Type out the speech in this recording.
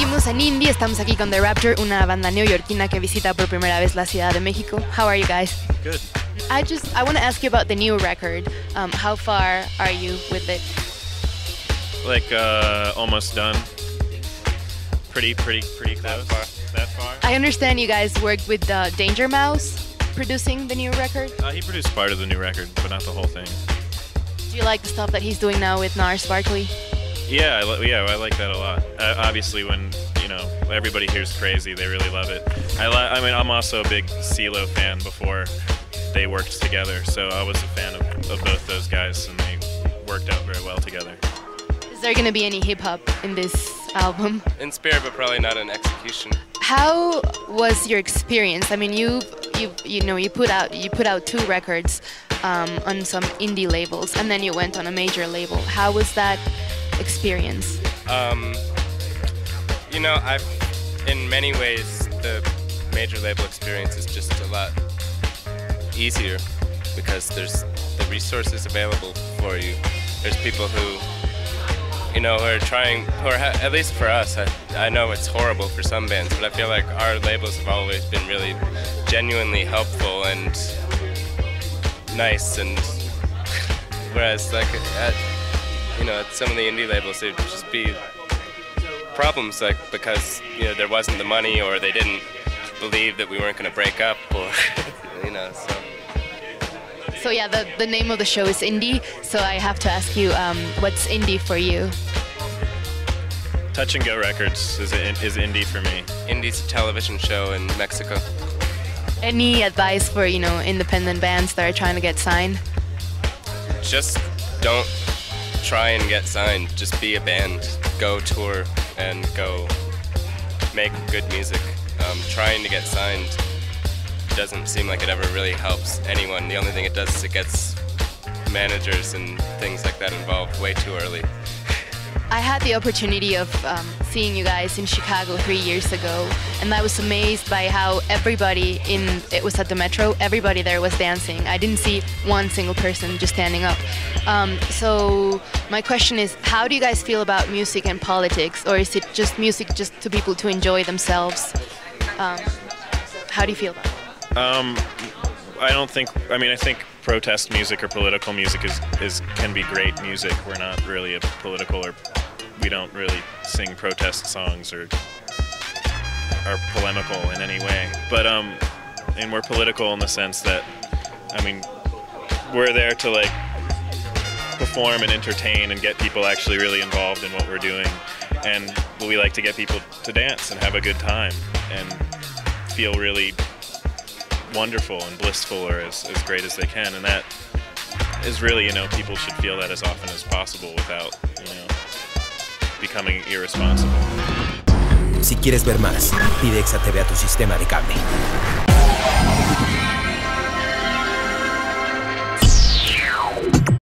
Seguimos en Indie, estamos aquí con The Rapture, una banda neoyorquina que visita por primera vez la Ciudad de México. How are you guys? Good. I want to ask you about the new record. How far are you with it? Like almost done. Pretty close. That far. I understand you guys worked with Danger Mouse producing the new record. He produced part of the new record, but not the whole thing. Do you like the stuff that he's doing now with Nars Barkley? Yeah, I like that a lot. Obviously, when everybody here's Crazy, they really love it. I mean, I'm also a big CeeLo fan before they worked together, so I was a fan of both those guys, and they worked out very well together. Is there going to be any hip hop in this album? In spirit, but probably not in execution. How was your experience? I mean, you put out 2 records on some indie labels, and then you went on a major label. How was that experience? In many ways, the major label experience is just a lot easier because there's the resources available for you. There's people who are trying, at least for us, I know it's horrible for some bands, but I feel like our labels have always been really genuinely helpful and nice, and whereas like at some of the indie labels, there'd just be problems, like because there wasn't the money, or they didn't believe that we weren't going to break up, or so. So yeah, the name of the show is Indie, so I have to ask you, what's indie for you? Touch and Go Records is indie for me. Indie's a television show in Mexico. Any advice for independent bands that are trying to get signed? Just don't try and get signed. Just be a band. Go tour and go make good music. Trying to get signed doesn't seem like it ever really helps anyone. The only thing it does is it gets managers and things like that involved way too early. I had the opportunity of seeing you guys in Chicago 3 years ago, and I was amazed by how it was at the Metro, everybody there was dancing. I didn't see one single person just standing up. So my question is, how do you guys feel about music and politics, or is it just music just to people to enjoy themselves? How do you feel about it? I think protest music or political music can be great music. We're not really we don't really sing protest songs or are polemical in any way. But and we're political in the sense that, we're there to perform and entertain and get people actually really involved in what we're doing. And we like to get people to dance and have a good time and feel really wonderful and blissful, or as great as they can, and that is really, people should feel that as often as possible without, becoming irresponsible. Si quieres ver más, pide Exa TV a tu sistema de cable.